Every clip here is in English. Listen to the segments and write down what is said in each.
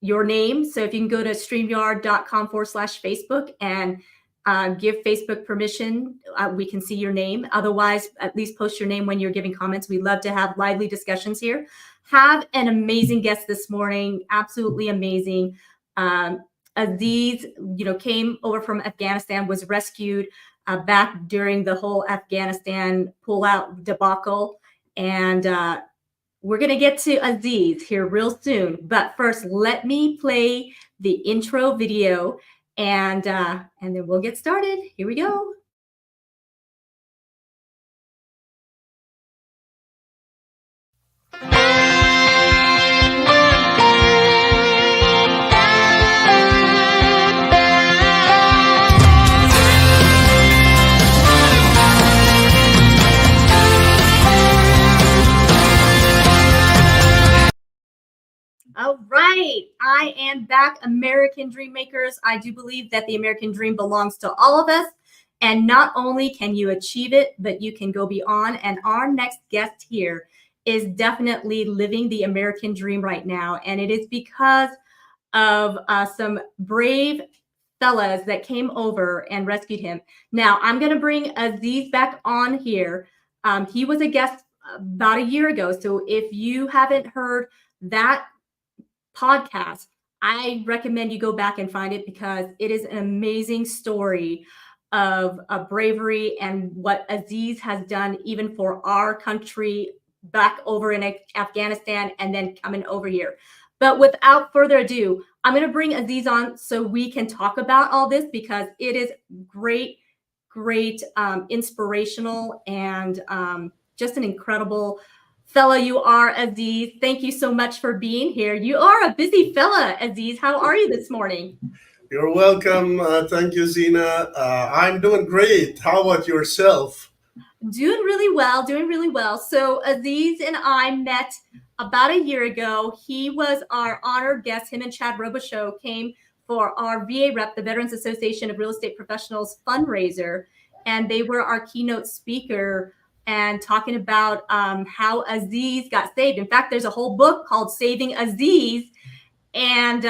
your name. So if you can go to streamyard.com/Facebook and give Facebook permission, we can see your name. Otherwise, at least post your name when you're giving comments. We love to have lively discussions here. Have an amazing guest this morning, absolutely amazing. Aziz, came over from Afghanistan, was rescued back during the whole Afghanistan pullout debacle. And we're going to get to Aziz here real soon. But first, let me play the intro video, and then we'll get started. Here we go. All right, I am back, American Dream Makers. I do believe that the American dream belongs to all of us. And not only can you achieve it, but you can go beyond. And our next guest here is definitely living the American dream right now. And it is because of some brave fellas that came over and rescued him. Now, I'm going to bring Aziz back on here. He was a guest about a year ago. So if you haven't heard that podcast, I recommend you go back and find it, because it is an amazing story of bravery and what Aziz has done even for our country back over in Afghanistan and then coming over here. But without further ado, I'm going to bring Aziz on so we can talk about all this, because it is great, inspirational, and just an incredible fella you are, Aziz. Thank you so much for being here. You are a busy fella, Aziz. How are you this morning? You're welcome. Thank you, Zina. I'm doing great. How about yourself? Doing really well. So Aziz and I met about a year ago. He was our honored guest. Him and Chad Robichaux came for our VA Rep, the Veterans Association of Real Estate Professionals fundraiser, and they were our keynote speaker and talking about how Aziz got saved. In fact, there's a whole book called Saving Aziz. And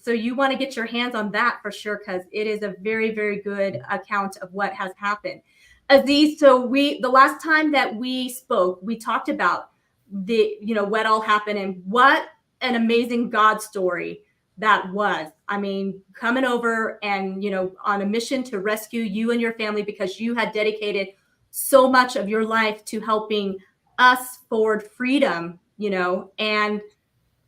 so you want to get your hands on that for sure, because it is a very, very good account of what has happened. Aziz, so the last time that we spoke, we talked about what all happened and what an amazing God story that was. I mean, coming over and, on a mission to rescue you and your family, because you had dedicated so much of your life to helping us forward freedom, and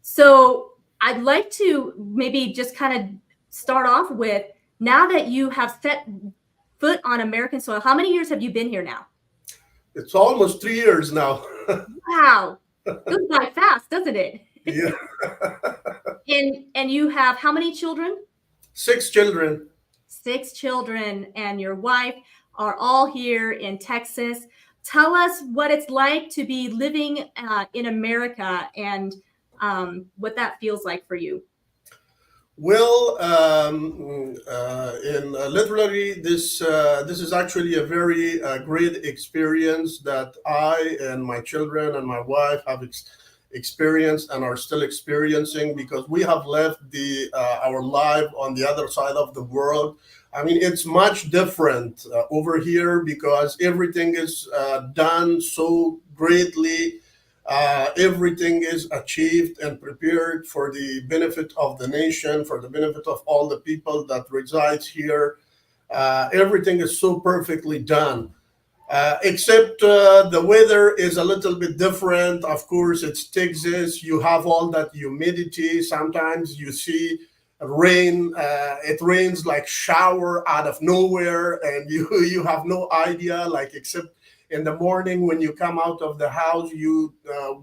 so I'd like to maybe just kind of start off with, now that you have set foot on American soil, how many years have you been here now? It's almost 3 years now. Wow. Goes by fast, doesn't it? Yeah. And you have how many children? 6 children. 6 children, and your wife are all here in Texas. Tell us what it's like to be living in America, and what that feels like for you. Well, literally, this is actually a very great experience that I and my children and my wife have experienced and are still experiencing, because we have left our life on the other side of the world. I mean, it's much different over here, because everything is done so greatly. Everything is achieved and prepared for the benefit of the nation, for the benefit of all the people that resides here. Everything is so perfectly done, except the weather is a little bit different. Of course, it's Texas. You have all that humidity. Sometimes you see rain. It rains like shower out of nowhere, and you have no idea, like, except in the morning when you come out of the house, you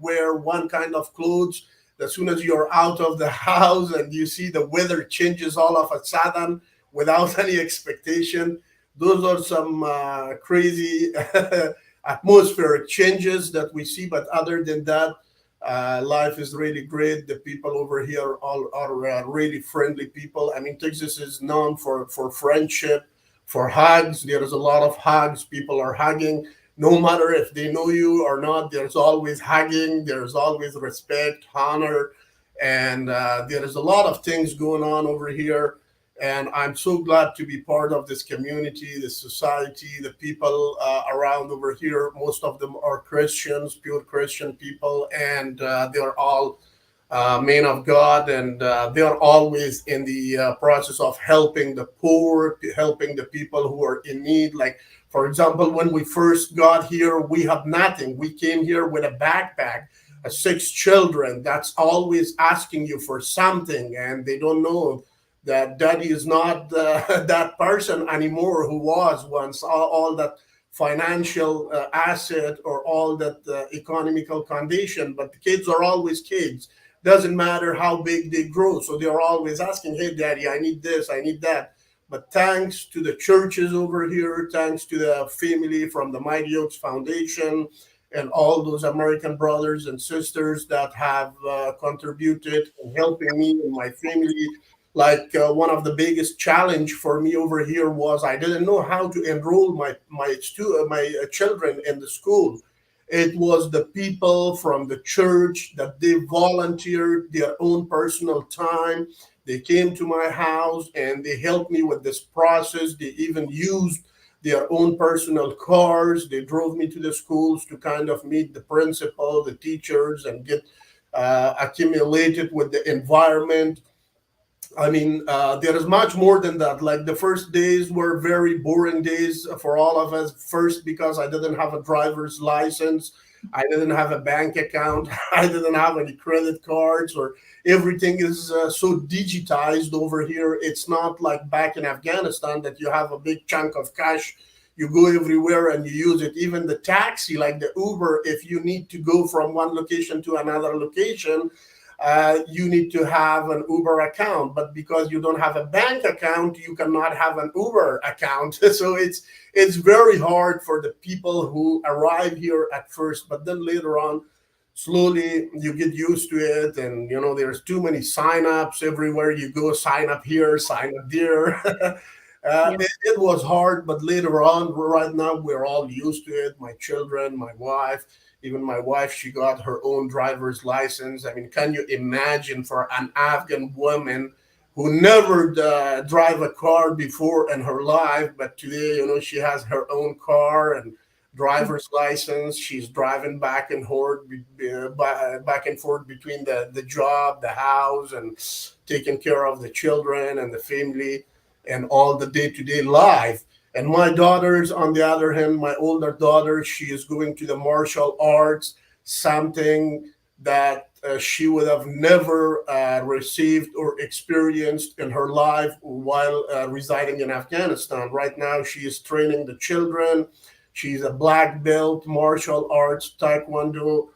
wear one kind of clothes. As soon as you're out of the house and you see the weather changes all of a sudden without any expectation, those are some crazy atmospheric changes that we see. But other than that, life is really great. The people over here are really friendly people. I mean, Texas is known for friendship, for hugs. There is a lot of hugs. People are hugging. No matter if they know you or not, there's always hugging. There's always respect, honor. And there is a lot of things going on over here. And I'm so glad to be part of this community, this society, the people around over here. Most of them are Christians, pure Christian people, and they're all men of God, and they are always in the process of helping the poor, helping the people who are in need. Like, for example, when we first got here, we have nothing. We came here with a backpack, six children. That's always asking you for something, and they don't know that daddy is not that person anymore who was once. All that financial asset or all that economical condition, but the kids are always kids. Doesn't matter how big they grow. So they're always asking, hey, daddy, I need this, I need that. But thanks to the churches over here, thanks to the family from the Mighty Oaks Foundation and all those American brothers and sisters that have contributed in helping me and my family. Like one of the biggest challenge for me over here was I didn't know how to enroll my children in the school. It was the people from the church that they volunteered their own personal time. They came to my house and they helped me with this process. They even used their own personal cars. They drove me to the schools to kind of meet the principal, the teachers, and get accumulated with the environment. I mean, there is much more than that. Like the first days were very boring days for all of us. First, because I didn't have a driver's license, I didn't have a bank account, I didn't have any credit cards, or everything is so digitized over here. It's not like back in Afghanistan that you have a big chunk of cash. You go everywhere and you use it. Even the taxi, like the Uber, if you need to go from one location to another location, you need to have an Uber account, but because you don't have a bank account, you cannot have an Uber account. So it's very hard for the people who arrive here at first, but then later on, slowly you get used to it. And you know, there's too many sign-ups everywhere you go. Sign up here, sign up there. Yeah. It was hard, but later on, right now, we're all used to it. My children, my wife, even my wife, she got her own driver's license. I mean, can you imagine for an Afghan woman who never drive a car before in her life, but today, you know, she has her own car and driver's license. She's driving back and forth between the job, the house, and taking care of the children and the family and all the day-to-day life. And my daughters, on the other hand, my older daughter, she is going to the martial arts, something that she would have never received or experienced in her life while residing in Afghanistan. Right now, she is training the children. She's a black belt, martial arts, taekwondo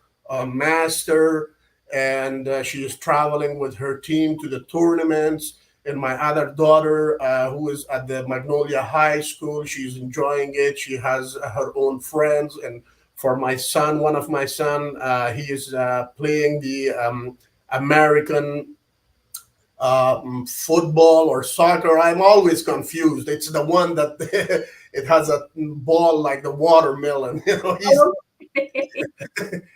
master, and she is traveling with her team to the tournaments. And my other daughter, who is at the Magnolia High School, she's enjoying it. She has her own friends. And for my son, one of my son, he is playing the American football or soccer. I'm always confused. It's the one that it has a ball like the watermelon. You know,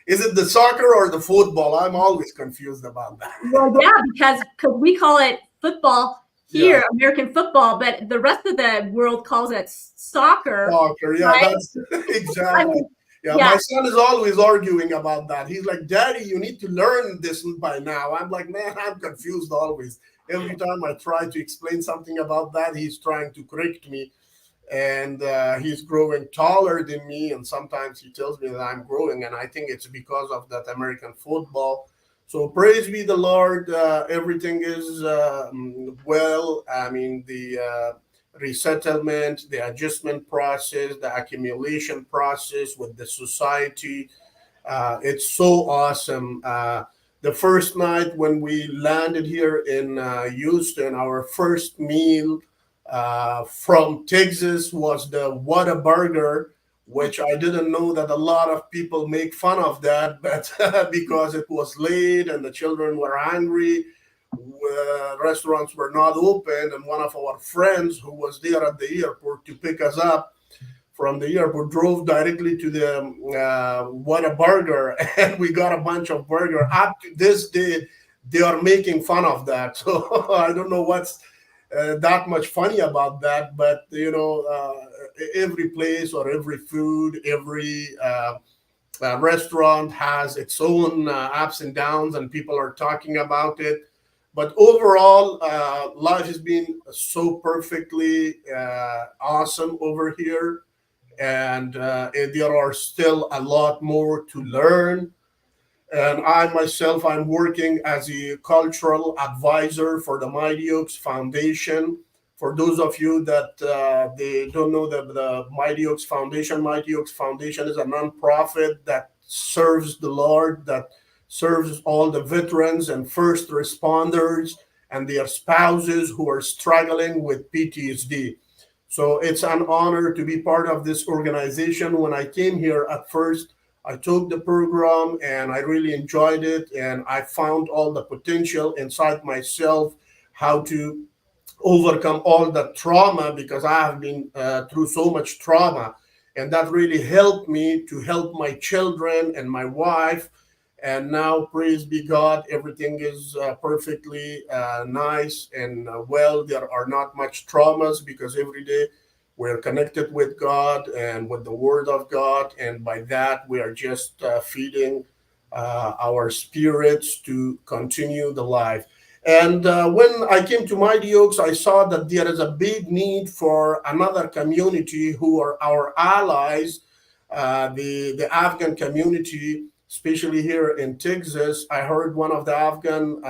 is it the soccer or the football? I'm always confused about that. Well, yeah, because we call it football here, yeah. American football, but the rest of the world calls it soccer. Soccer, yeah, right? That's exactly. I mean, yeah, my son is always arguing about that. He's like, Daddy, you need to learn this by now. I'm like, man, I'm confused always. Every time I try to explain something about that, he's trying to correct me. And he's growing taller than me. And sometimes he tells me that I'm growing. And I think it's because of that American football. So praise be the Lord. Everything is well. I mean, the resettlement, the adjustment process, the accumulation process with the society. It's so awesome. The first night when we landed here in Houston, our first meal from Texas was the Whataburger, which I didn't know that a lot of people make fun of that, but because it was late and the children were hungry, restaurants were not open, and one of our friends who was there at the airport to pick us up from the airport drove directly to the Whataburger, and we got a bunch of burger. Up to this day, they are making fun of that. So I don't know what's that much funny about that, but every place or every food, every restaurant has its own ups and downs, and people are talking about it. But overall, life has been so perfectly awesome over here, and there are still a lot more to learn. And I myself, I'm working as a cultural advisor for the Mighty Oaks Foundation. For those of you that they don't know, the Mighty Oaks Foundation is a nonprofit that serves the Lord, that serves all the veterans and first responders and their spouses who are struggling with PTSD. So it's an honor to be part of this organization. When I came here at first, I took the program and I really enjoyed it, and I found all the potential inside myself, how to overcome all the trauma, because I have been through so much trauma. And that really helped me to help my children and my wife. And now, praise be God, everything is perfectly nice and well. There are not much traumas because every day we're connected with God and with the Word of God. And by that, we are just feeding our spirits to continue the life. And when I came to Mighty Oaks, I saw that there is a big need for another community who are our allies, the Afghan community, especially here in Texas. I heard one of the Afghan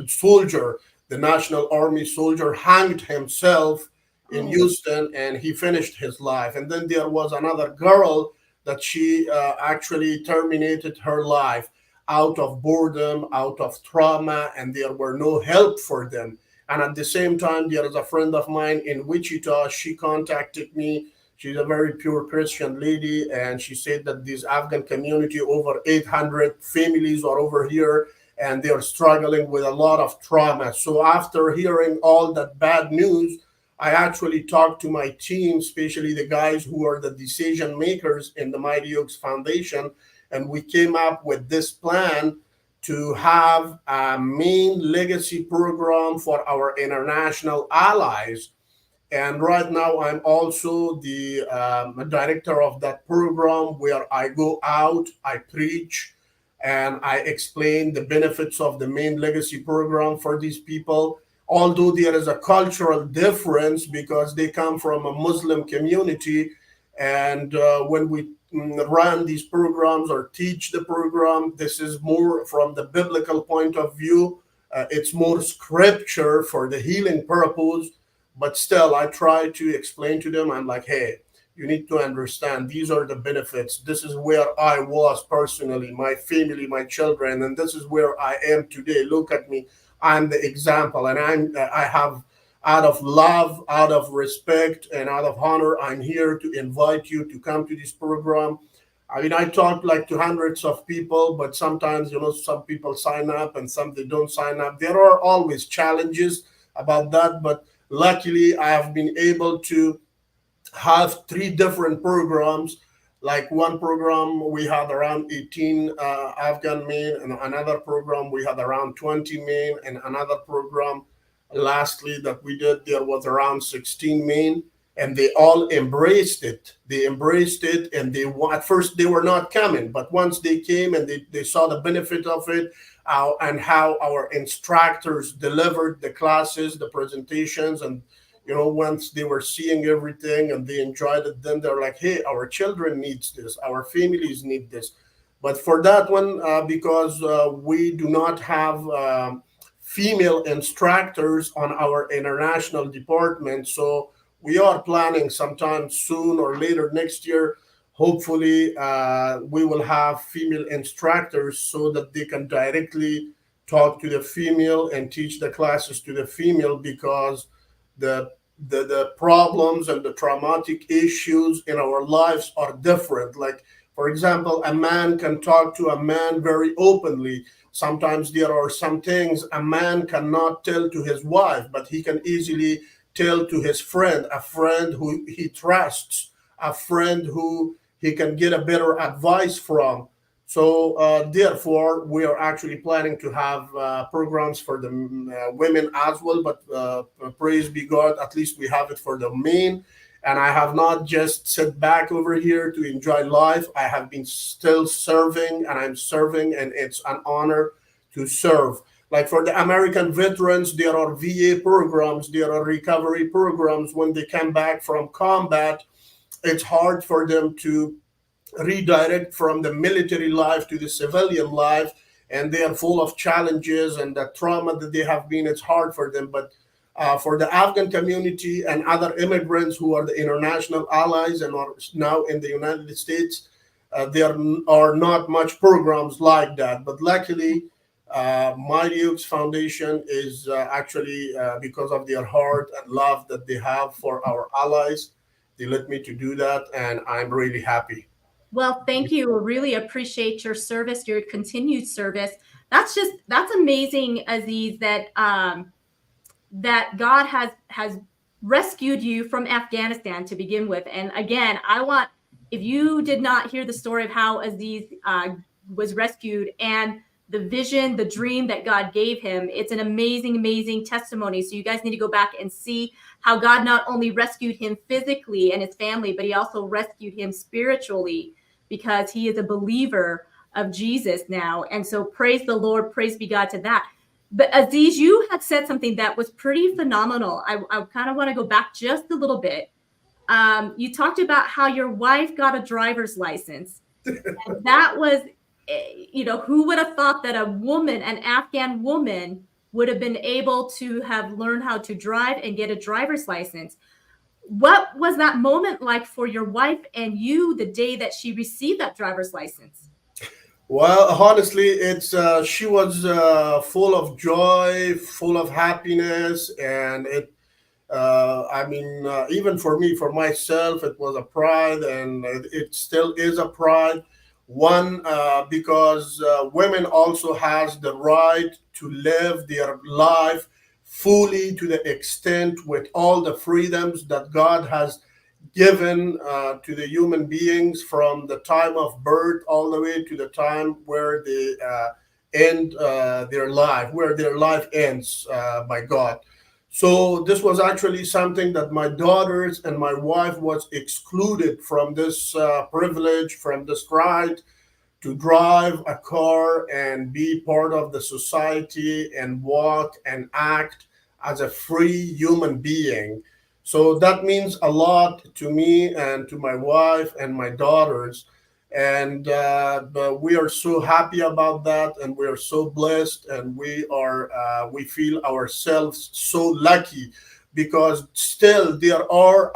soldier, the National Army soldier, hanged himself in Oh, Houston, and he finished his life. And then there was another girl that she actually terminated her life out of boredom, out of trauma, and there were no help for them. And at the same time, there is a friend of mine in Wichita. She contacted me. She's a very pure Christian lady, and she said that this Afghan community, over 800 families are over here, and they're struggling with a lot of trauma. So after hearing all that bad news, I actually talked to my team, especially the guys who are the decision makers in the Mighty Oaks Foundation, and we came up with this plan to have a main legacy program for our international allies. And right now, I'm also the director of that program, where I go out, I preach, and I explain the benefits of the main legacy program for these people. Although there is a cultural difference because they come from a Muslim community, and when we run these programs or teach the program, this is more from the biblical point of view. It's more scripture for the healing purpose, but still I try to explain to them. I'm like, hey, you need to understand these are the benefits. This is where I was personally, my family, my children, and this is where I am today. Look at me. I'm the example, and I have, out of love, out of respect, and out of honor, I'm here to invite you to come to this program. I mean, I talk like to hundreds of people, but sometimes, some people sign up and some they don't sign up. There are always challenges about that, but luckily I have been able to have three different programs. Like one program we had around 18 Afghan men, and another program we had around 20 men, and another program lastly that we did there was around 16 men, and they all embraced it. They embraced it, and at first they were not coming, but once they came and they saw the benefit of it, and how our instructors delivered the classes, the presentations, and once they were seeing everything and they enjoyed it, then they're like, hey, our children needs this, our families need this. But for that one, because we do not have female instructors on our international department, so we are planning sometime soon or later next year. Hopefully, we will have female instructors so that they can directly talk to the female and teach the classes to the female, because the the problems and the traumatic issues in our lives are different. Like, for example, a man can talk to a man very openly. Sometimes there are some things a man cannot tell to his wife, but he can easily tell to his friend, a friend who he trusts, a friend who he can get a better advice from. So therefore, we are actually planning to have programs for the women as well. But praise be God, at least we have it for the men. And I have not just sat back over here to enjoy life. I have been still serving, and I'm serving, and it's an honor to serve. Like for the American veterans, there are VA programs, there are recovery programs. When they come back from combat, it's hard for them to redirect from the military life to the civilian life, and they are full of challenges and the trauma that they have been. It's hard for them. But for the Afghan community and other immigrants who are the international allies and are now in the United States, there are not much programs like that. But luckily, Mighty Oaks Foundation is actually, because of their heart and love that they have for our allies, they let me to do that, and I'm really happy. Well, thank you. We really appreciate your service, your continued service. That's amazing, Aziz, that that God has rescued you from Afghanistan to begin with. And again, if you did not hear the story of how Aziz was rescued and the vision, the dream that God gave him, it's an amazing, amazing testimony. So you guys need to go back and see how God not only rescued him physically and his family, but he also rescued him spiritually, because he is a believer of Jesus now. And so praise the Lord, praise be God to that. But Aziz, you had said something that was pretty phenomenal. I kind of want to go back just a little bit. You talked about how your wife got a driver's license. And that was, who would have thought that a woman, an Afghan woman, would have been able to have learned how to drive and get a driver's license? What was that moment like for your wife and you the day that she received that driver's license? Well, honestly, it's she was full of joy, full of happiness, and I mean, even for me, for myself, it was a pride, and it still is a pride. One, because women also has the right to live their life fully to the extent with all the freedoms that God has given to the human beings from the time of birth all the way to the time where they end their life, where their life ends by God. So this was actually something that my daughters and my wife was excluded from this privilege, from this right to drive a car and be part of the society and walk and act as a free human being. So that means a lot to me and to my wife and my daughters. And but we are so happy about that, and we are so blessed, and we feel ourselves so lucky, because still there are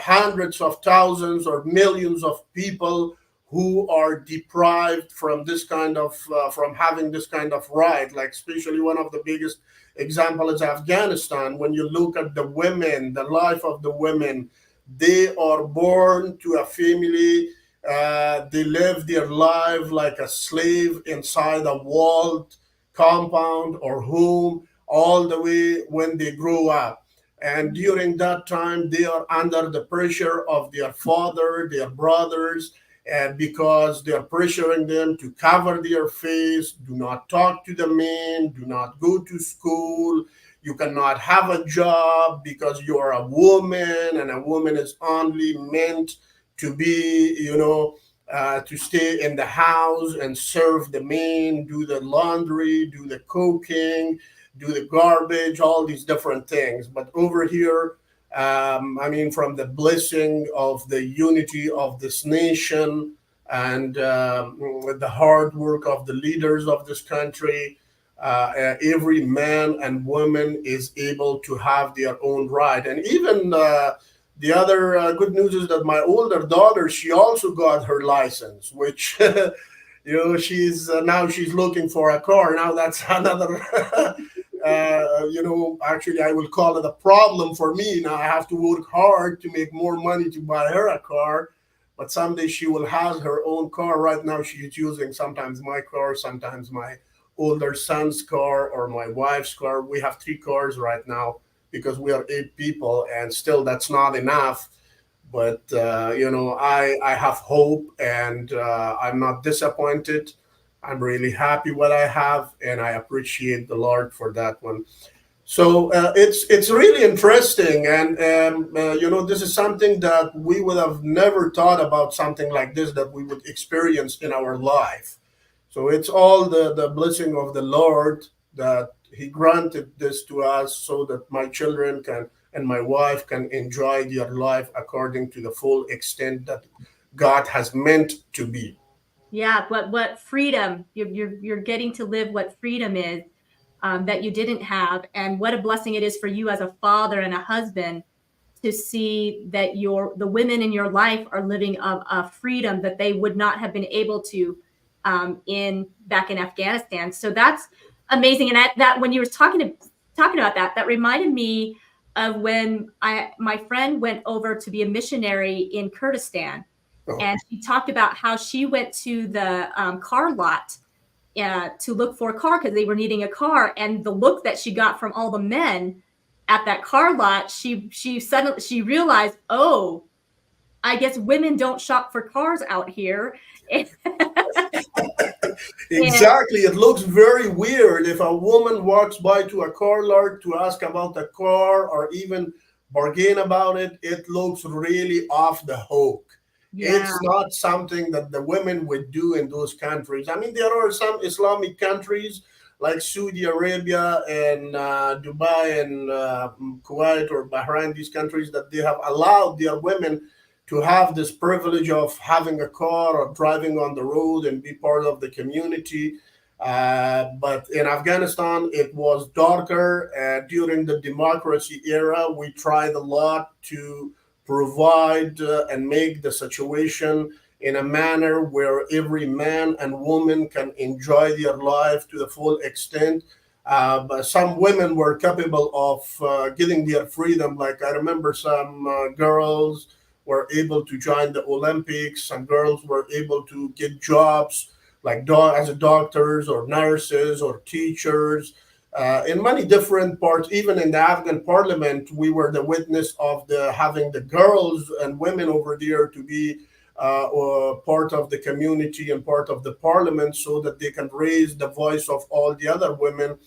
hundreds of thousands or millions of people who are deprived from this kind of from having this kind of right. Like especially one of the biggest example is Afghanistan. When you look at the women, the life of the women, they are born to a family. They live their life like a slave inside a walled compound or home all the way when they grow up. And during that time, they are under the pressure of their father, their brothers, and because they're pressuring them to cover their face, do not talk to the men, do not go to school, you cannot have a job because you're a woman, and a woman is only meant to be, to stay in the house and serve the men, do the laundry, do the cooking, do the garbage, all these different things. But over here, I mean, from the blessing of the unity of this nation and with the hard work of the leaders of this country, every man and woman is able to have their own right. And even the other good news is that my older daughter, she also got her license, which she's now she's looking for a car. Now that's another actually, I will call it a problem for me. Now I have to work hard to make more money to buy her a car, but someday she will have her own car. Right now, she's using sometimes my car, sometimes my older son's car, or my wife's car. We have three cars right now because we are 8 people, and still that's not enough. But I have hope, and I'm not disappointed. I'm really happy what I have, and I appreciate the Lord for that one. So it's really interesting, and this is something that we would have never thought about, something like this that we would experience in our life. So it's all the blessing of the Lord that He granted this to us, so that my children can and my wife can enjoy their life according to the full extent that God has meant to be. Yeah, what freedom you're getting to live, what freedom is, that you didn't have, and what a blessing it is for you as a father and a husband to see that the women in your life are living a freedom that they would not have been able to, in back in Afghanistan. So that's amazing. And that when you were talking about that reminded me of when my friend went over to be a missionary in Kurdistan, Oh, and she talked about how she went to the car lot to look for a car because they were needing a car, and the look that she got from all the men at that car lot, she realized, oh, I guess women don't shop for cars out here. and, exactly. It looks very weird if a woman walks by to a car lot to ask about the car or even bargain about it. It looks really off the hook. yeah, It's not something that the women would do in those countries. I mean, there are some Islamic countries like Saudi Arabia and Dubai and Kuwait or Bahrain, these countries that they have allowed their women to have this privilege of having a car or driving on the road and be part of the community. But in Afghanistan, it was darker. During the democracy era, we tried a lot to provide and make the situation in a manner where every man and woman can enjoy their life to the full extent. But some women were capable of getting their freedom. Like I remember some girls were able to join the Olympics. Some girls were able to get jobs like as a doctors or nurses or teachers in many different parts. Even in the Afghan parliament, we were the witness of the having the girls and women over there to be part of the community and part of the parliament, so that they can raise the voice of all the other women.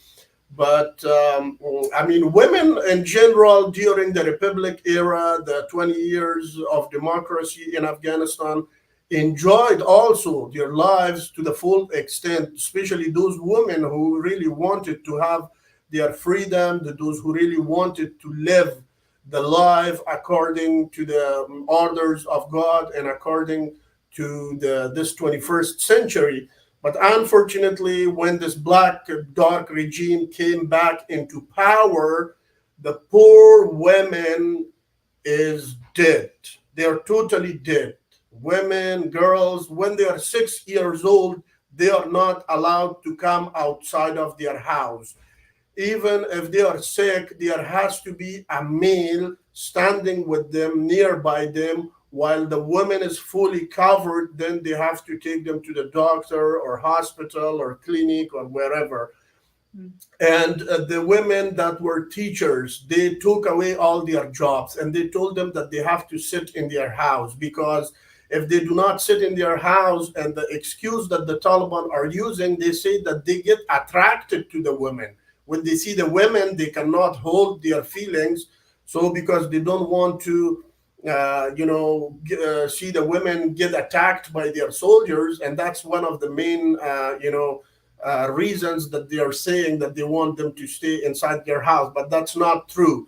But I mean, women in general during the Republic era, the 20 years of democracy in Afghanistan, enjoyed also their lives to the full extent, especially those women who really wanted to have their freedom, those who really wanted to live the life according to the orders of God and according to this 21st century. But unfortunately, when this black dark regime came back into power, the poor women is dead. They're totally dead. Women, girls, when they are 6 years old, they are not allowed to come outside of their house. Even if they are sick, there has to be a male standing with them, nearby them, while the woman is fully covered. Then they have to take them to the doctor or hospital or clinic or wherever. mm, And the women that were teachers, they took away all their jobs, and they told them that they have to sit in their house, because if they do not sit in their house, and the excuse that the Taliban are using, they say that they get attracted to the women. When they see the women, they cannot hold their feelings. So because they don't want to see the women get attacked by their soldiers, and that's one of the main reasons that they are saying that they want them to stay inside their house. But that's not true,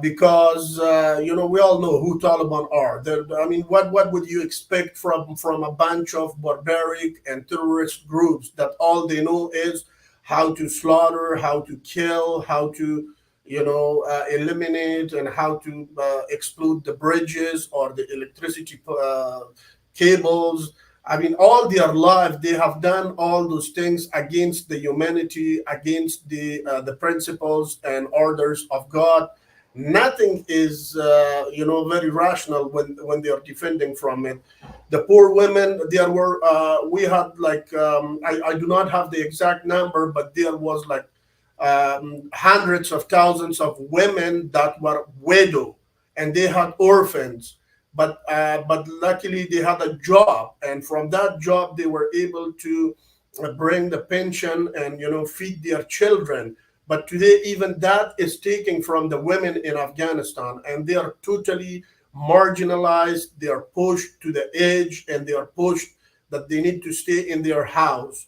because we all know who Taliban are. I mean, what would you expect from a bunch of barbaric and terrorist groups that all they know is how to slaughter, how to kill, how to eliminate, and how to explode the bridges or the electricity cables. I mean, all their life they have done all those things against the humanity, against the principles and orders of God. Nothing is very rational when they are defending from it. The poor women, there were we had like I do not have the exact number, but there was like hundreds of thousands of women that were widow, and they had orphans. but luckily they had a job, and from that job they were able to bring the pension and feed their children. But today even that is taken from the women in Afghanistan, and they are totally marginalized. They are pushed to the edge, and they are pushed that they need to stay in their house.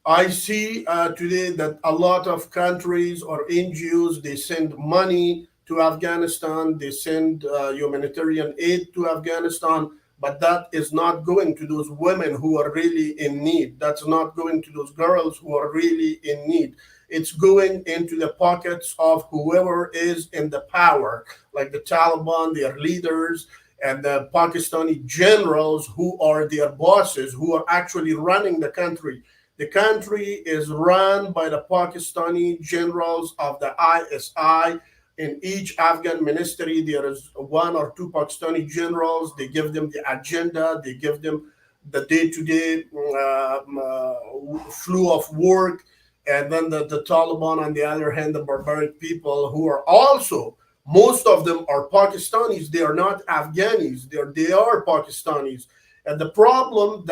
I see today that a lot of countries or NGOs, they send money to Afghanistan, they send humanitarian aid to Afghanistan, but that is not going to those women who are really in need. That's not going to those girls who are really in need. It's going into the pockets of whoever is in the power, like the Taliban, their leaders, and the Pakistani generals who are their bosses, who are actually running the country. The country is run by the Pakistani generals of the ISI. In each Afghan ministry, there is one or two Pakistani generals. They give them the agenda, they give them the day to day flow of work. And then the Taliban, on the other hand, the barbaric people who are also, most of them are Pakistanis. They are not Afghanis. They are Pakistanis. And the problem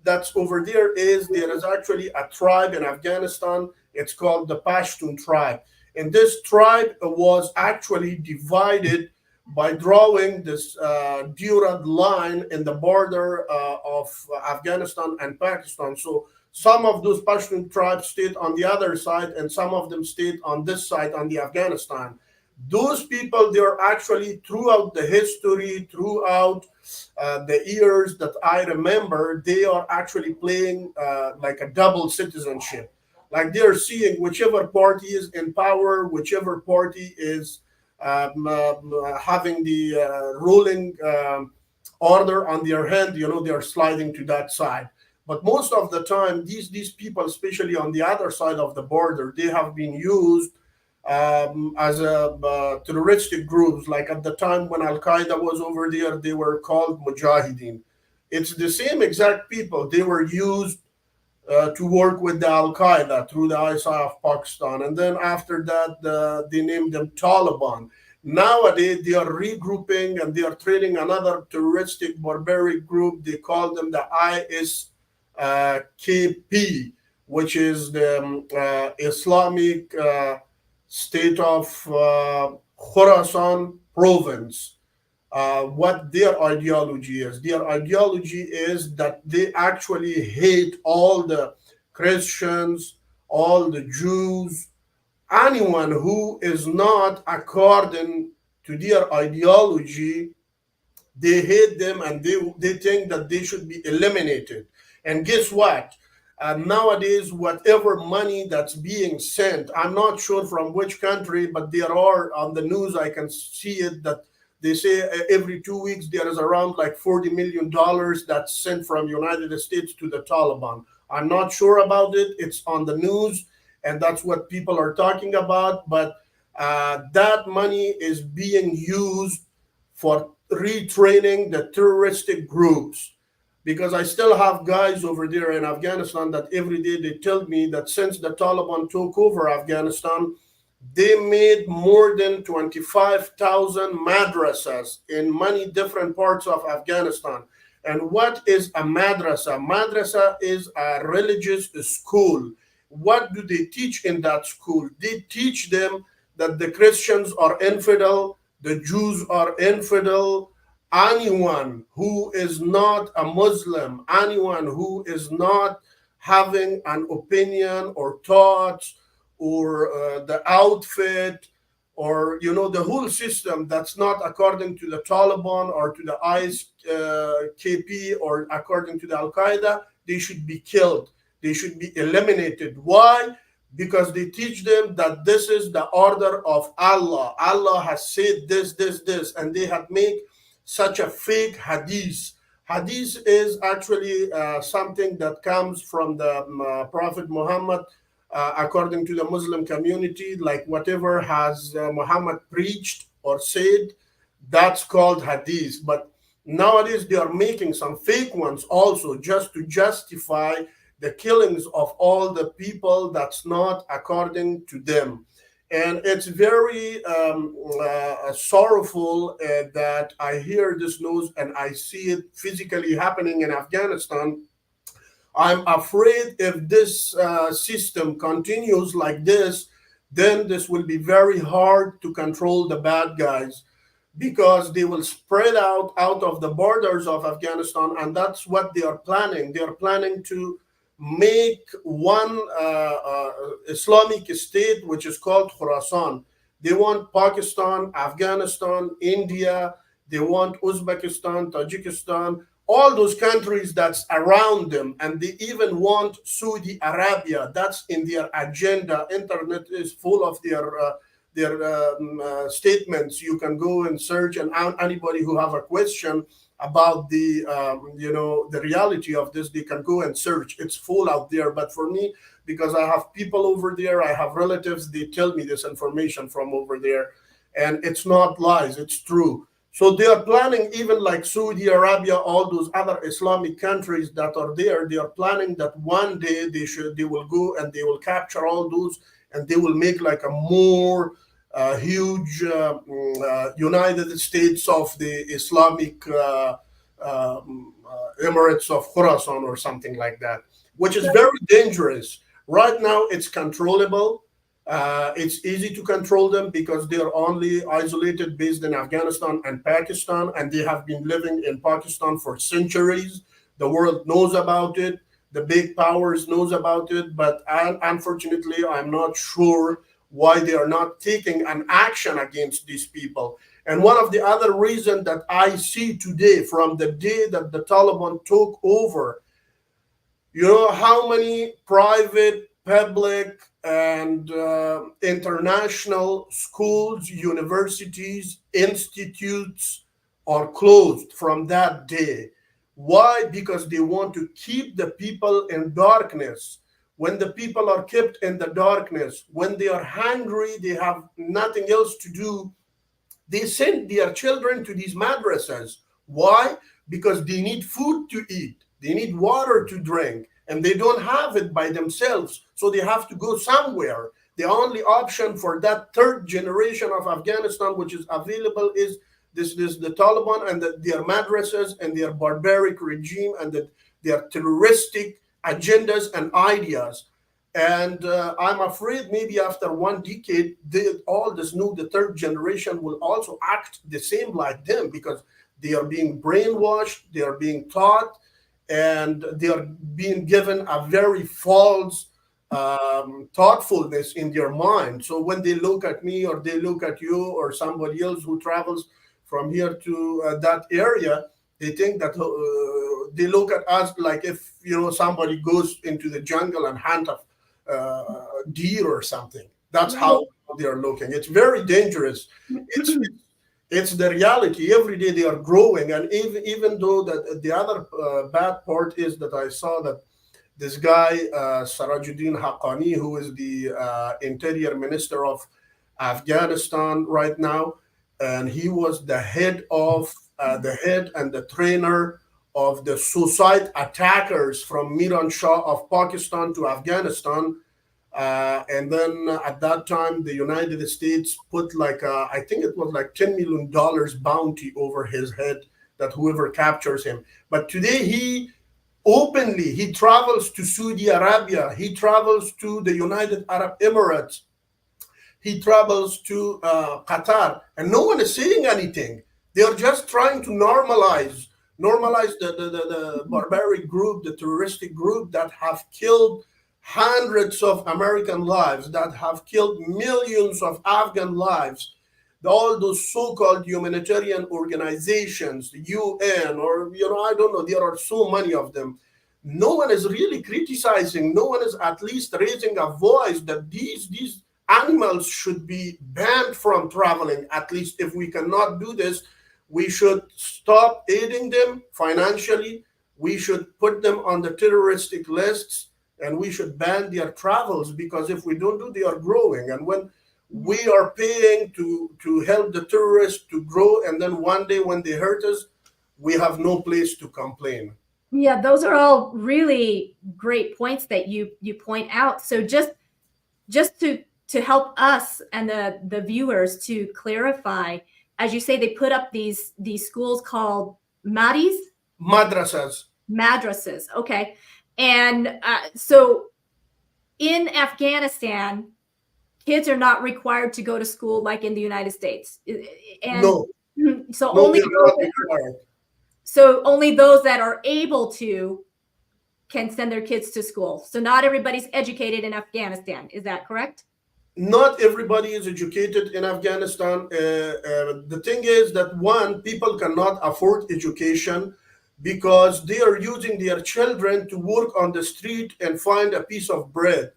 that's over there is actually a tribe in Afghanistan. It's called the Pashtun tribe. And this tribe was actually divided by drawing this Durand line in the border of Afghanistan and Pakistan. So some of those Pashtun tribes stayed on the other side, and some of them stayed on this side, on the Afghanistan. Those people, they're actually, throughout the history, throughout the years that I remember, they are actually playing like a double citizenship. Like they're seeing whichever party is in power, whichever party is having the ruling order on their hand, they're sliding to that side. But most of the time, these people, especially on the other side of the border, they have been used as a terroristic groups. Like at the time when Al Qaeda was over there, they were called Mujahideen. It's the same exact people. They were used to work with the Al Qaeda through the ISI of Pakistan, and then after that, they named them Taliban. Nowadays, they are regrouping and they are training another terroristic barbaric group. They call them the ISKP, which is the Islamic state of Khorasan province. What their ideology is. Their ideology is that they actually hate all the Christians, all the Jews, anyone who is not according to their ideology. They hate them, and they think that they should be eliminated. And guess what? Nowadays, whatever money that's being sent, I'm not sure from which country, but there are on the news, I can see it, that they say every 2 weeks there is around like $40 million that's sent from United States to the Taliban. I'm not sure about it. It's on the news, and that's what people are talking about. But that money is being used for retraining the terroristic groups. Because I still have guys over there in Afghanistan that every day they tell me that since the Taliban took over Afghanistan, they made more than 25,000 madrasas in many different parts of Afghanistan. And what is a madrasa? Madrasa is a religious school. What do they teach in that school? They teach them that the Christians are infidel, the Jews are infidel. Anyone who is not a Muslim, anyone who is not having an opinion or thoughts or the outfit, or the whole system that's not according to the Taliban or to the ISKP or according to the Al Qaeda, they should be killed. They should be eliminated. Why? Because they teach them that this is the order of Allah. Allah has said this, this, this, and they have made such a fake hadith. Hadith is actually something that comes from the Prophet Muhammad, according to the Muslim community, like whatever has Muhammad preached or said, that's called hadith. But nowadays they are making some fake ones also, just to justify the killings of all the people that's not according to them. And it's very sorrowful that I hear this news and I see it physically happening in Afghanistan. I'm afraid if this system continues like this, then this will be very hard to control the bad guys, because they will spread out of the borders of Afghanistan, and that's what they are planning. They are planning to make one Islamic state, which is called Khorasan. They want Pakistan, Afghanistan, India. They want Uzbekistan, Tajikistan, all those countries that's around them, and they even want Saudi Arabia. That's in their agenda. Internet is full of their statements. You can go and search, and anybody who have a question about the reality of this, they can go and search. It's full out there. But for me, because I have people over there, I have relatives, they tell me this information from over there, and it's not lies, it's true. So they are planning, even like Saudi Arabia, all those other Islamic countries that are there, they are planning that one day they will go and they will capture all those, and they will make like a more huge United States of the Islamic Emirates of Khorasan or something like that, which is very dangerous. Right now, it's controllable. It's easy to control them because they are only isolated based in Afghanistan and Pakistan, and they have been living in Pakistan for centuries. The world knows about it. The big powers knows about it, but unfortunately, I'm not sure why they are not taking an action against these people. And one of the other reasons that I see today, from the day that the Taliban took over, you know how many private, public, and international schools, universities, institutes are closed from that day. Why? Because they want to keep the people in darkness. When the people are kept in the darkness, when they are hungry, they have nothing else to do, they send their children to these madrasas. Why? Because they need food to eat, they need water to drink, and they don't have it by themselves. So they have to go somewhere. The only option for that third generation of Afghanistan, which is available, is this the Taliban and their madrasas and their barbaric regime and their terroristic agendas and ideas. And I'm afraid maybe after one decade, all this the third generation will also act the same like them, because they are being brainwashed, they are being taught, and they are being given a very false thoughtfulness in their mind. So when they look at me, or they look at you, or somebody else who travels from here to that area, they think that they look at us like if somebody goes into the jungle and hunt a deer or something. That's how they are looking. It's very dangerous. It's the reality. Every day they are growing, and even though that the other bad part is that I saw that this guy Sarajuddin Haqqani, who is the interior minister of Afghanistan right now, and he was the head and the trainer of the suicide attackers from Miran Shah of Pakistan to Afghanistan. And then at that time, the United States put I think it was like $10 million bounty over his head, that whoever captures him. But today he travels to Saudi Arabia, he travels to the United Arab Emirates, he travels to Qatar, and no one is saying anything. They are just trying to normalize the barbaric group, the terroristic group that have killed hundreds of American lives, that have killed millions of Afghan lives. All those so-called humanitarian organizations, the UN, or I don't know, there are so many of them. No one is really criticizing. No one is at least raising a voice that these animals should be banned from traveling. At least if we cannot do this, we should stop aiding them financially. We should put them on the terroristic lists, and we should ban their travels, because if we don't do, they are growing. And when we are paying to help the terrorists to grow, and then one day when they hurt us, we have no place to complain. Yeah, those are all really great points that you point out. So just to to help us and the viewers to clarify, as you say, they put up these schools called Madrasas. madrasas. Okay, and so in Afghanistan, kids are not required to go to school like in the United States, and No, so no, they are not required. only those that are able to can send their kids to school. So not everybody's educated in Afghanistan. Is that correct? Not everybody is educated in Afghanistan. The thing is that one, people cannot afford education because they are using their children to work on the street and find a piece of bread.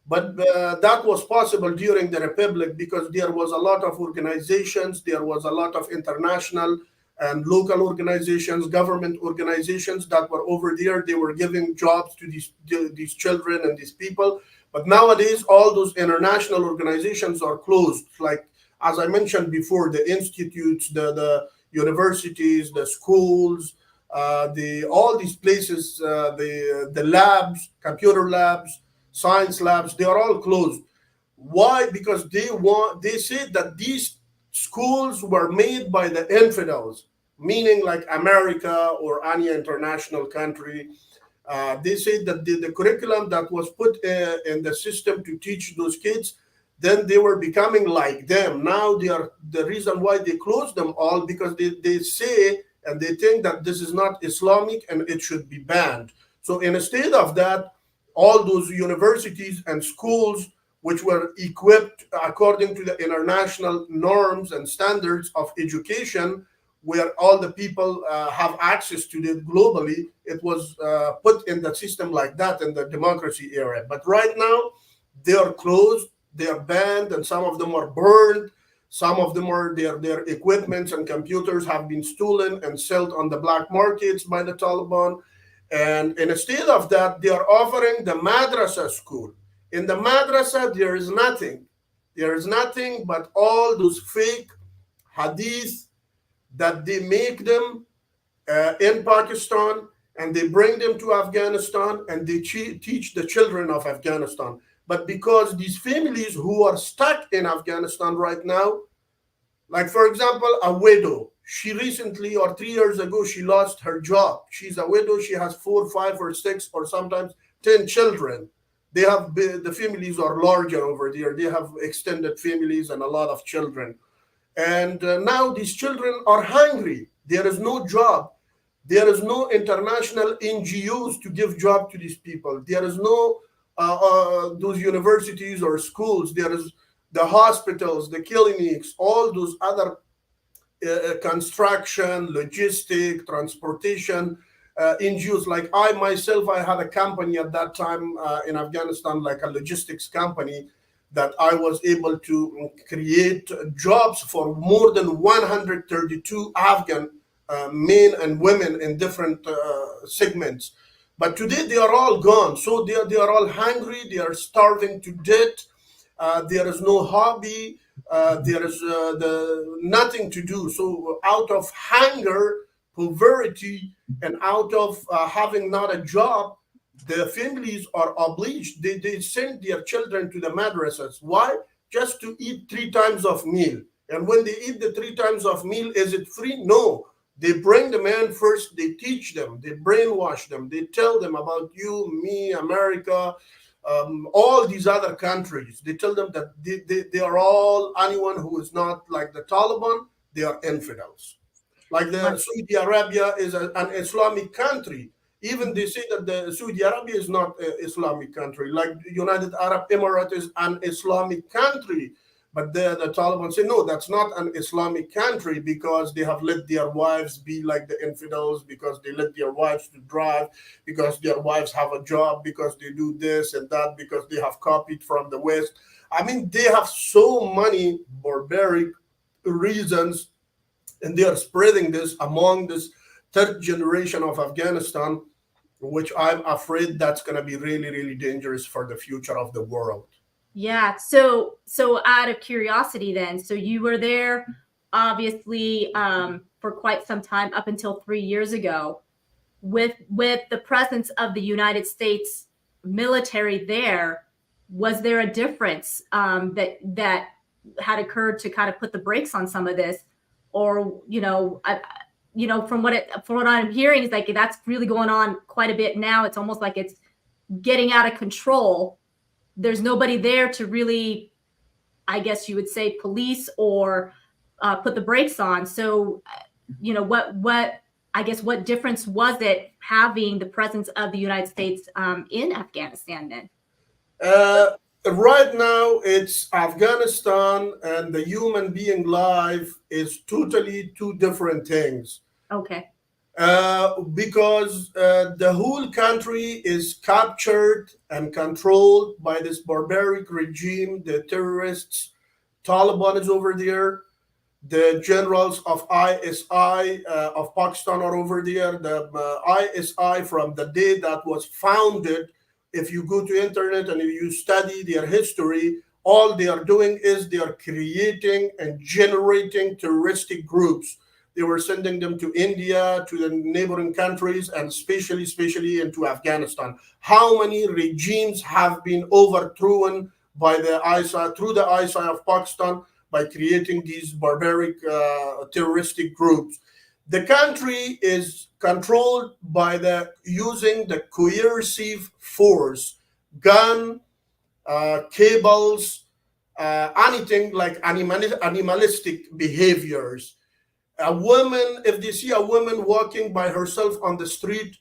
But that was possible during the Republic because there was a lot of organizations, there was a lot of international and local organizations, government organizations that were over there. They were giving jobs to these children and these people. But nowadays, all those international organizations are closed. Like, as I mentioned before, the institutes, the universities, the schools, all these places, the labs, computer labs, science labs, they are all closed. Why? Because they said that these schools were made by the infidels, meaning like America or any international country. They said that the curriculum that was put in the system to teach those kids, then they were becoming like them. Now they are the reason why they closed them all because they say and they think that this is not Islamic and it should be banned. So instead of that, all those universities and schools which were equipped according to the international norms and standards of education, where all the people have access to it globally, it was put in the system like that in the democracy era. But right now, they are closed, they are banned, and some of them are burned. Some of them are their equipments and computers have been stolen and sold on the black markets by the Taliban. And instead of that, they are offering the madrasa school. In the madrasa, there is nothing. There is nothing but all those fake hadith that they make them in Pakistan and they bring them to Afghanistan and they teach the children of Afghanistan. But because these families who are stuck in Afghanistan right now, like for example, a widow, she recently or 3 years ago, she lost her job. She's a widow. She has 4, 5, or 6, or sometimes 10 children. The families are larger over there. They have extended families and a lot of children. And now these children are hungry. There is no job. There is no international NGOs to give job to these people. There is no those universities or schools. There is the hospitals, the clinics, all those other construction, logistic, transportation NGOs. Like I myself, I had a company at that time in Afghanistan, like a logistics company, that I was able to create jobs for more than 132 Afghan men and women in different segments. But today they are all gone. So they are all hungry. They are starving to death. There is no hobby. There is nothing to do. So out of hunger, poverty, and out of having not a job, the families are obliged. They send their children to the madrasas. Why? Just to eat 3 times of meal. And when they eat the 3 times of meal, is it free? No. They bring them in first, they teach them, they brainwash them, they tell them about you, me, America, all these other countries. They tell them that they are all, anyone who is not like the Taliban, they are infidels. Like the Saudi Arabia is an Islamic country. Even they say that the Saudi Arabia is not an Islamic country. Like the United Arab Emirates is an Islamic country. But the Taliban say, no, that's not an Islamic country because they have let their wives be like the infidels, because they let their wives to drive, because their wives have a job, because they do this and that, because they have copied from the West. I mean, they have so many barbaric reasons, and they are spreading this among this third generation of Afghanistan, which I'm afraid that's going to be really, really dangerous for the future of the world. Yeah. So out of curiosity then, so you were there obviously for quite some time, up until 3 years ago, with the presence of the United States military there. was there a difference that had occurred to kind of put the brakes on some of this, or from what I'm hearing is like that's really going on quite a bit now. It's almost like it's getting out of control. There's nobody there to really, I guess you would say, police or put the brakes on. So, what difference was it having the presence of the United States in Afghanistan then? Right now, it's Afghanistan and the human being life is totally two different things. Okay. Because the whole country is captured and controlled by this barbaric regime. The terrorists, Taliban is over there. The generals of ISI of Pakistan are over there. The ISI, from the day that was founded, if you go to internet and you study their history, all they are doing is they are creating and generating terroristic groups. They were sending them to India, to the neighboring countries, and especially into Afghanistan. How many regimes have been overthrown by the ISI, through the ISI of Pakistan, by creating these barbaric terroristic groups? The country is controlled by using the coercive force, gun, cables, anything like animalistic behaviors. A woman, if they see a woman walking by herself on the street,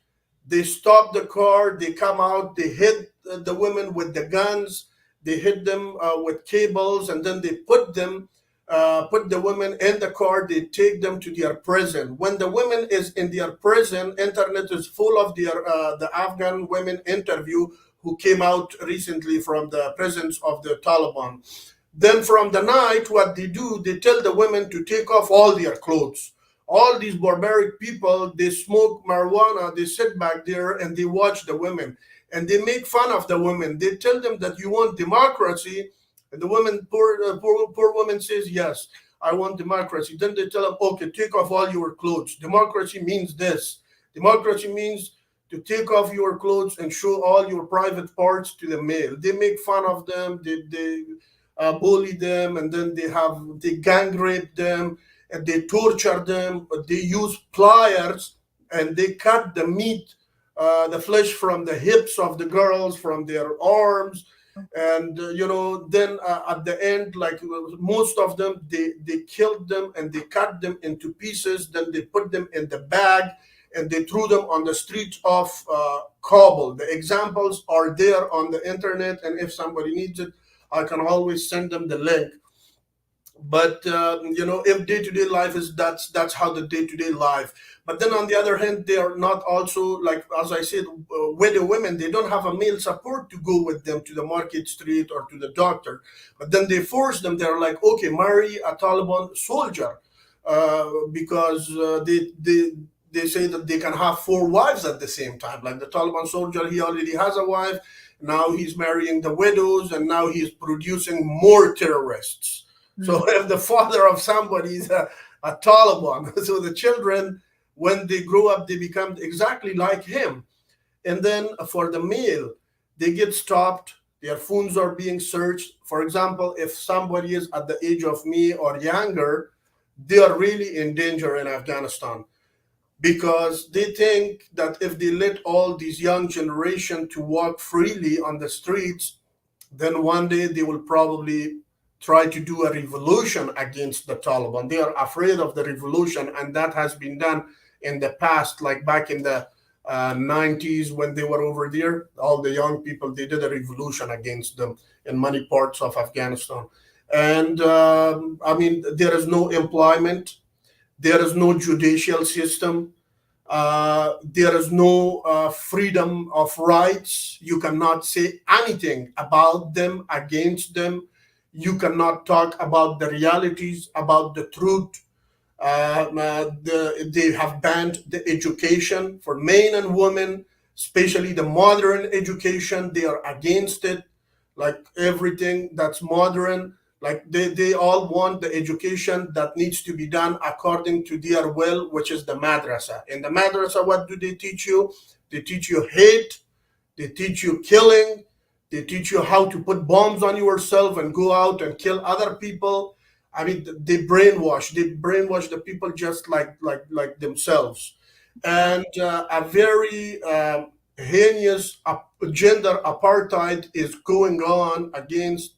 they stop the car, they come out, they hit the women with the guns, they hit them with cables, and then they put the women in the car, they take them to their prison. When the woman is in their prison, internet is full of the Afghan women interview who came out recently from the prisons of the Taliban. Then from the night, what they do, they tell the women to take off all their clothes. All these barbaric people, they smoke marijuana, they sit back there and they watch the women. And they make fun of the women. They tell them that you want democracy. And the woman, poor woman says, yes, I want democracy. Then they tell them, okay, take off all your clothes. Democracy means this. Democracy means to take off your clothes and show all your private parts to the male. They make fun of them. They bully them, and then they gang rape them, and they torture them. They use pliers and they cut the meat, the flesh from the hips of the girls, from their arms, and then at the end, like most of them, they killed them and they cut them into pieces. Then they put them in the bag and they threw them on the streets of Kabul. The examples are there on the internet, and if somebody needs it, I can always send them the link. But if day-to-day life is that's how the day-to-day life. But then on the other hand, they are not also, like as I said, widow women. They don't have a male support to go with them to the market street or to the doctor. But then they force them. They're like, okay, marry a Taliban soldier, because they say that they can have 4 wives at the same time. Like the Taliban soldier, he already has a wife. Now he's marrying the widows, and now he's producing more terrorists. Mm-hmm. So if the father of somebody is a Taliban, so the children, when they grow up, they become exactly like him. And then for the male, they get stopped. Their phones are being searched. For example, if somebody is at the age of me or younger, they are really in danger in Afghanistan, because they think that if they let all these young generation to walk freely on the streets, then one day they will probably try to do a revolution against the Taliban. They are afraid of the revolution, and that has been done in the past, like back in the 90s when they were over there. All the young people, they did a revolution against them in many parts of Afghanistan. And there is no employment. There is no judicial system. There is no freedom of rights. You cannot say anything about them, against them. You cannot talk about the realities, about the truth. They have banned the education for men and women, especially the modern education. They are against it, like everything that's modern. Like they all want the education that needs to be done according to their will, which is the madrasa. In the madrasa, what do they teach you? They teach you hate. They teach you killing. They teach you how to put bombs on yourself and go out and kill other people. I mean, they brainwash. They brainwash the people just like themselves, and a very heinous gender apartheid is going on against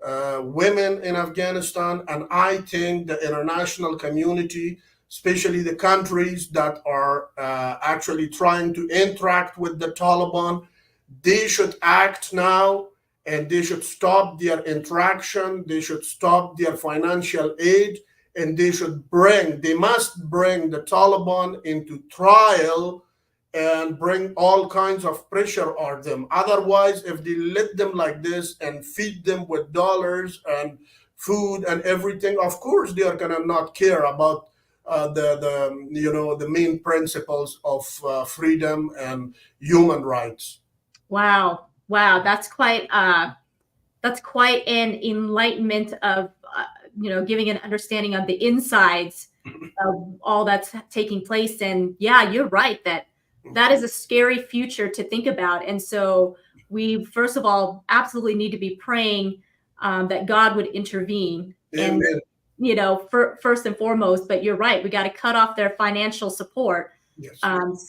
women in Afghanistan. And I think the international community, especially the countries that are actually trying to interact with the Taliban, they should act now, and they should stop their interaction. They should stop their financial aid, and they must bring the Taliban into trial and bring all kinds of pressure on them. Otherwise, if they let them like this and feed them with dollars and food and everything, of course they are gonna not care about the main principles of freedom and human rights. Wow. Wow. That's quite an enlightenment of, giving an understanding of the insides of all that's taking place. And yeah, you're right that is a scary future to think about. And so we, first of all, absolutely need to be praying that God would intervene. Amen. And, first and foremost, but you're right. We got to cut off their financial support. Yes.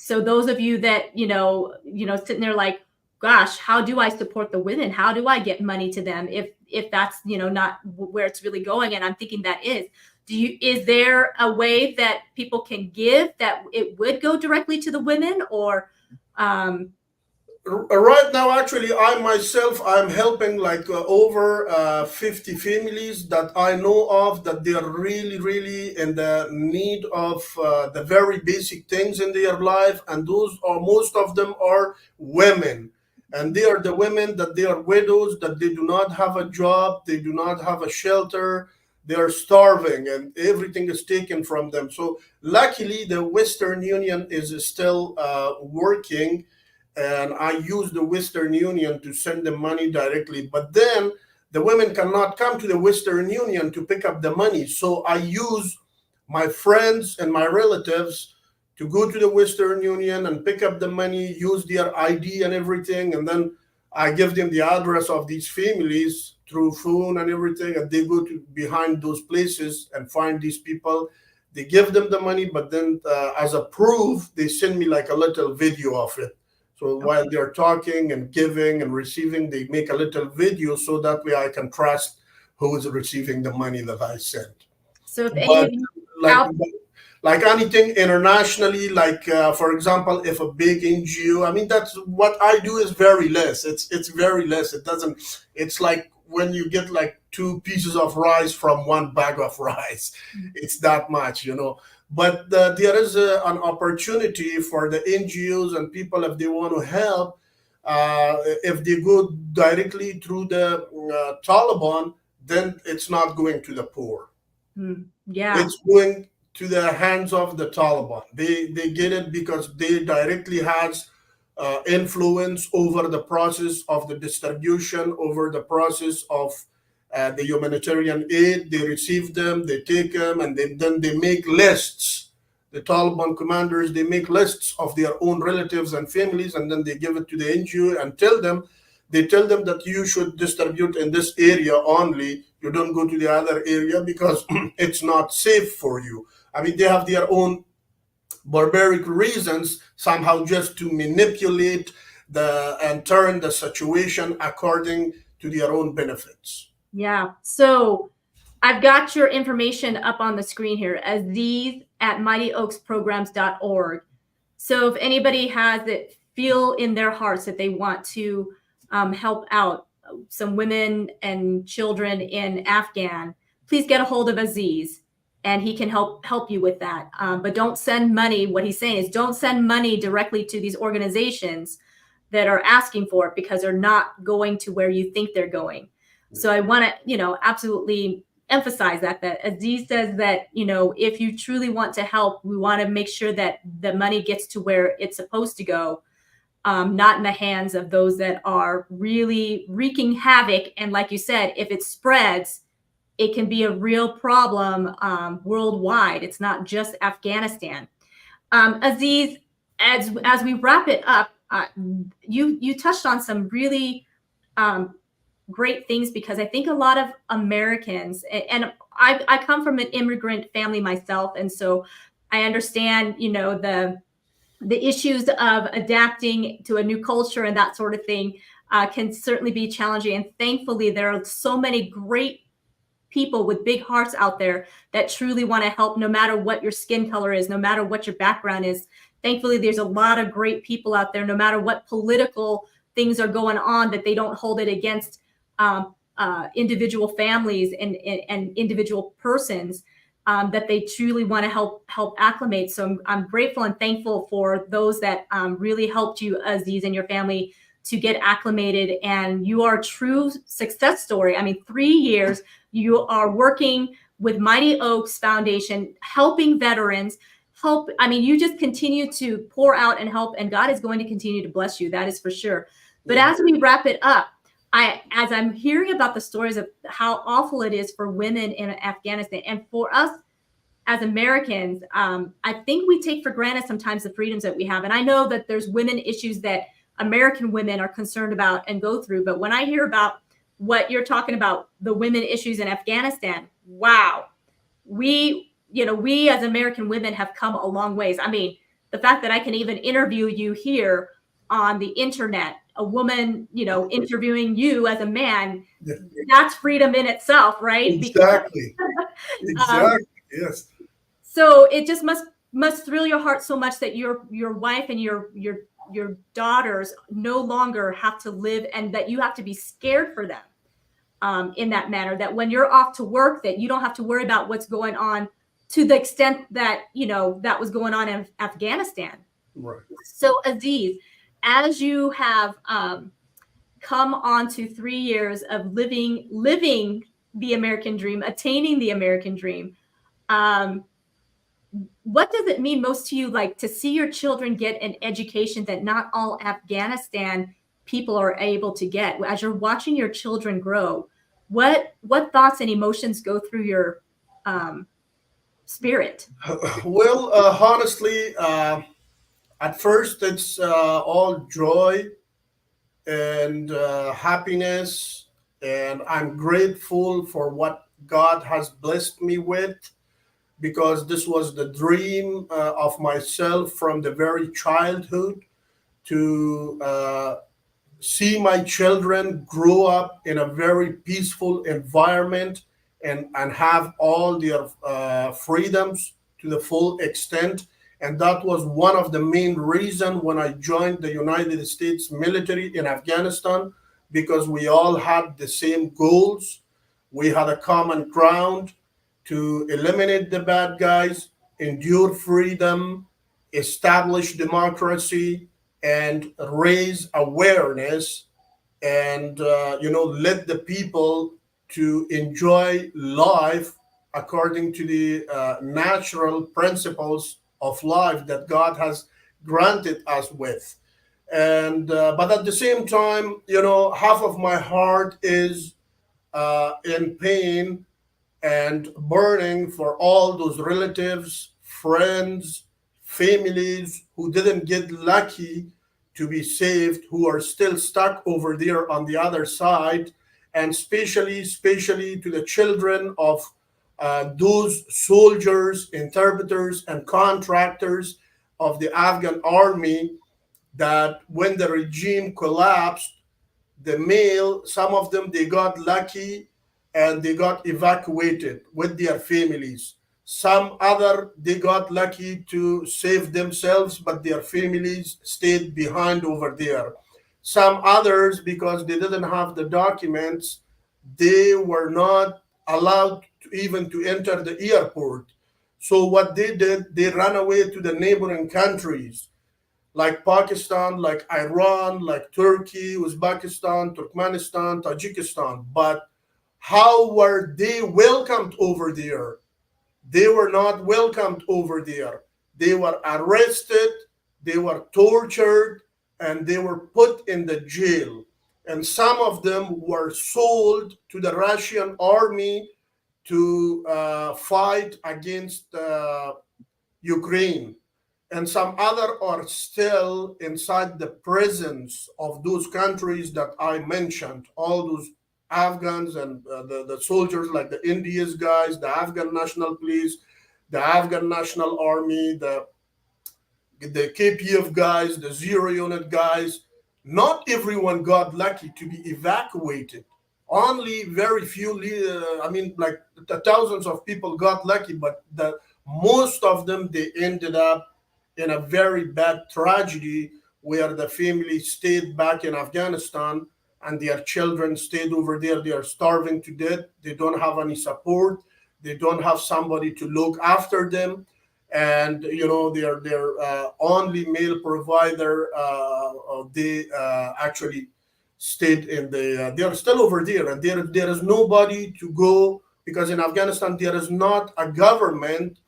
So those of you that, sitting there like, gosh, how do I support the women? How do I get money to them if that's, not where it's really going? And I'm thinking that is there a way that people can give that it would go directly to the women, or right now, actually, I'm helping like over 50 families that I know of, that they are really, really in the need of the very basic things in their life. And most of them are women. And they are the women that they are widows, that they do not have a job, they do not have a shelter, they are starving, and everything is taken from them. So luckily, the Western Union is still working, and I use the Western Union to send them money directly. But then the women cannot come to the Western Union to pick up the money. So I use my friends and my relatives to go to the Western Union and pick up the money, use their ID and everything. And then I give them the address of these families through phone and everything. And they go to behind those places and find these people. They give them the money, but then as a proof, they send me like a little video of it. So while they're talking and giving and receiving, they make a little video, so that way I can trust who is receiving the money that I sent. So if any of you like anything internationally, like for example, if a big NGO, I mean, that's what I do is very less. It's very less. It's like when you get like 2 pieces of rice from 1 bag of rice. It's that much, But there is an opportunity for the NGOs and people, if they want to help, if they go directly through the Taliban, then it's not going to the poor. Yeah. It's going to the hands of the Taliban. They get it because they directly has influence over the process of the distribution, over the process of the humanitarian aid. They receive them, they take them, and then they make lists. The Taliban commanders, they make lists of their own relatives and families, and then they give it to the NGO and tell them that you should distribute in this area only. You don't go to the other area because it's not safe for you. I mean, they have their own barbaric reasons somehow just to manipulate and turn the situation according to their own benefits. Yeah. So I've got your information up on the screen here, Aziz at mightyoaksprograms.org. So if anybody has it, feel in their hearts that they want to help out some women and children in Afghan, please get a hold of Aziz, and he can help you with that. But don't send money. What he's saying is don't send money directly to these organizations that are asking for it, because they're not going to where you think they're going. So I want to, absolutely emphasize that Aziz says that, if you truly want to help, we want to make sure that the money gets to where it's supposed to go, not in the hands of those that are really wreaking havoc. And like you said, if it spreads, it can be a real problem worldwide. It's not just Afghanistan. Aziz, as we wrap it up, you touched on some really great things, because I think a lot of Americans, and I come from an immigrant family myself, and so I understand, the issues of adapting to a new culture and that sort of thing can certainly be challenging. And thankfully, there are so many great people with big hearts out there that truly want to help, no matter what your skin color is, no matter what your background is. Thankfully, there's a lot of great people out there, no matter what political things are going on, that they don't hold it against individual families and individual persons, that they truly want to help acclimate. So I'm grateful and thankful for those that really helped you, Aziz, and your family to get acclimated. And you are a true success story. I mean, 3 years, you are working with Mighty Oaks Foundation, helping veterans. You just continue to pour out and help, and God is going to continue to bless you. That is for sure. But as we wrap it up, as I'm hearing about the stories of how awful it is for women in Afghanistan, and for us as Americans, I think we take for granted sometimes the freedoms that we have. And I know that there's women issues that American women are concerned about and go through. But when I hear about what you're talking about, the women issues in Afghanistan, wow, we as American women have come a long ways. I mean, the fact that I can even interview you here on the internet, a woman, interviewing you as a man, that's freedom in itself, right? Exactly. Exactly. Yes. So it just must thrill your heart so much that your wife and your daughters no longer have to live, and that you have to be scared for them in that manner, that when you're off to work, that you don't have to worry about what's going on to the extent that, that was going on in Afghanistan. Right. So Aziz, as you have come on to 3 years of living the American dream, attaining the American dream, what does it mean most to you, like, to see your children get an education that not all Afghanistan people are able to get? As you're watching your children grow, what thoughts and emotions go through your spirit? Well, honestly, at first it's all joy and happiness, and I'm grateful for what God has blessed me with, because this was the dream of myself from the very childhood, to see my children grow up in a very peaceful environment, and have all their freedoms to the full extent. And that was one of the main reasons when I joined the United States military in Afghanistan, because we all had the same goals. We had a common ground to eliminate the bad guys, endure freedom, establish democracy, and raise awareness, and let the people to enjoy life according to the natural principles of life that God has granted us with. And but at the same time, half of my heart is in pain and burning for all those relatives, friends, families who didn't get lucky to be saved, who are still stuck over there on the other side, and especially to the children of those soldiers, interpreters, and contractors of the Afghan army, that when the regime collapsed, some of them, they got lucky and they got evacuated with their families. Some other, they got lucky to save themselves, but their families stayed behind over there. Some others, because they didn't have the documents, they were not allowed even to enter the airport. So what they did, they ran away to the neighboring countries, like Pakistan, like Iran, like Turkey, Uzbekistan, Turkmenistan, Tajikistan. But how were they welcomed over there? They were not welcomed over there. They were arrested, they were tortured, and they were put in the jail. And some of them were sold to the Russian army to fight against Ukraine. and some other are still inside the prisons of those countries that I mentioned, all those Afghans and the soldiers, like the India's guys, the Afghan National Police, the Afghan National Army, the KPF guys, the Zero Unit guys. Not everyone got lucky to be evacuated. Only very few, I mean, like the thousands of people got lucky, but most of them, they ended up in a very bad tragedy where the family stayed back in Afghanistan and their children stayed over there. They are starving to death. They don't have any support. They don't have somebody to look after them, and their only male provider, they actually stayed in they are still over there, and there is nobody to go, because in Afghanistan there is not a government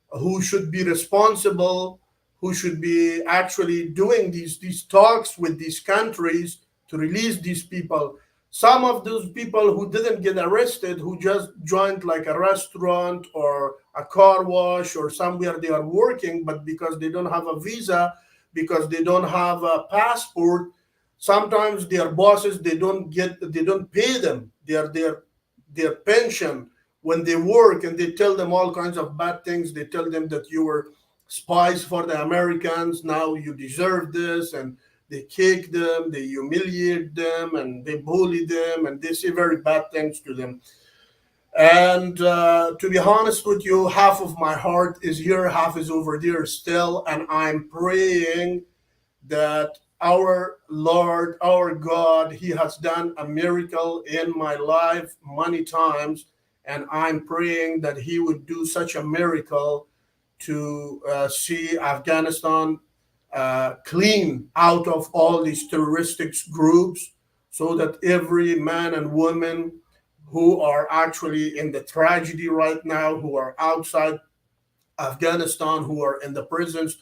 who should be responsible, who should be actually doing these talks with these countries to release these people. Some of those people who didn't get arrested, who just joined like a restaurant or a car wash or somewhere they are working, but because they don't have a visa, because they don't have a passport, sometimes their bosses, they don't pay them their pension when they work, and they tell them all kinds of bad things. They tell them that you were spies for the Americans, now you deserve this, and they kick them, they humiliate them, and they bully them, and they say very bad things to them. And to be honest with you, half of my heart is here, half is over there still, and I'm praying that our Lord, our God, He has done a miracle in my life many times, and I'm praying that He would do such a miracle to see Afghanistan clean out of all these terroristic groups, so that every man and woman who are actually in the tragedy right now, who are outside Afghanistan, who are in the prisons,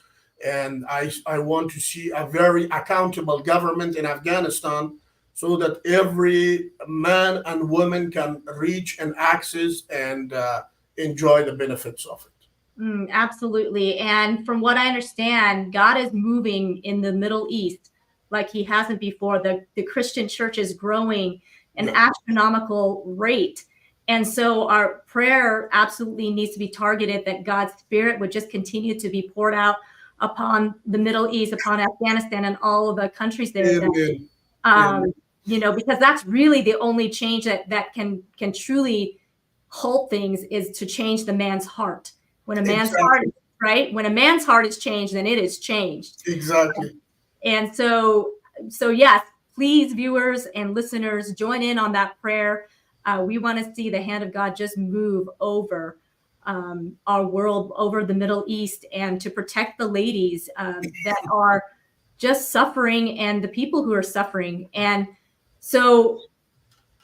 and I want to see a very accountable government in Afghanistan, so that every man and woman can reach and access and enjoy the benefits of it. Absolutely. And from what I understand, God is moving in the Middle East like He hasn't before. The Christian church is growing an astronomical rate. And so our prayer absolutely needs to be targeted, that God's Spirit would just continue to be poured out upon the Middle East, upon Afghanistan and all of the countries there. That, because that's really the only change that can truly halt things, is to change the man's heart. When a man's heart, right? When a man's heart is changed, then it is changed. Exactly. And so yes, please, viewers and listeners, join in on that prayer. We want to see the hand of God just move over our world, over the Middle East, and to protect the ladies that are just suffering, and the people who are suffering. And so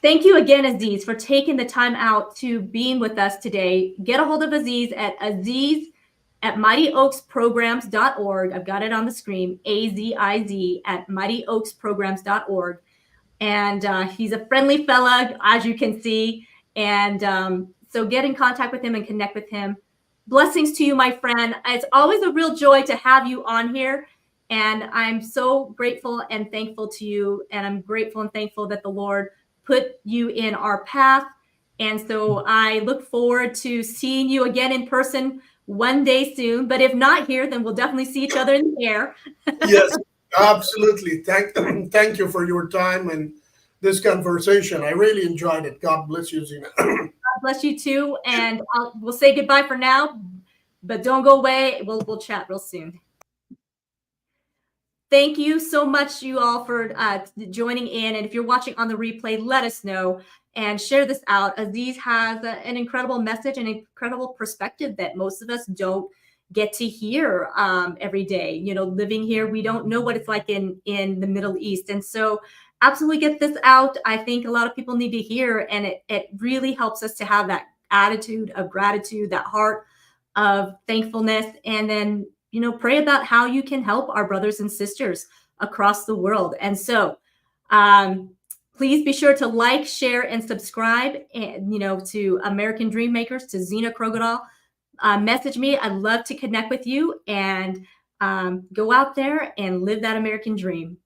thank you again, Aziz, for taking the time out to being with us today. Get a hold of Aziz at mightyoaksprograms.org. I've got it on the screen, AZIZ at mightyoaksprograms.org. And he's a friendly fella, as you can see. And so get in contact with him and connect with him. Blessings to you, my friend. It's always a real joy to have you on here. And I'm so grateful and thankful to you. And I'm grateful and thankful that the Lord put you in our path. And so I look forward to seeing you again in person one day soon. But if not here, then we'll definitely see each other in the air. Yes, absolutely. Thank you for your time and this conversation. I really enjoyed it. God bless you, Zina. God bless you too. And we'll say goodbye for now, but don't go away. We'll chat real soon. Thank you so much, you all, for joining in. And if you're watching on the replay, let us know and share this out. Aziz has an incredible message, an incredible perspective that most of us don't get to hear every day. Living here, we don't know what it's like in the Middle East. And so absolutely get this out. I think a lot of people need to hear, and it really helps us to have that attitude of gratitude, that heart of thankfulness, and then pray about how you can help our brothers and sisters across the world. And so please be sure to like, share, and subscribe, and to American Dream Makers, to Zina Krogadal. message me. I'd love to connect with you and go out there and live that American dream.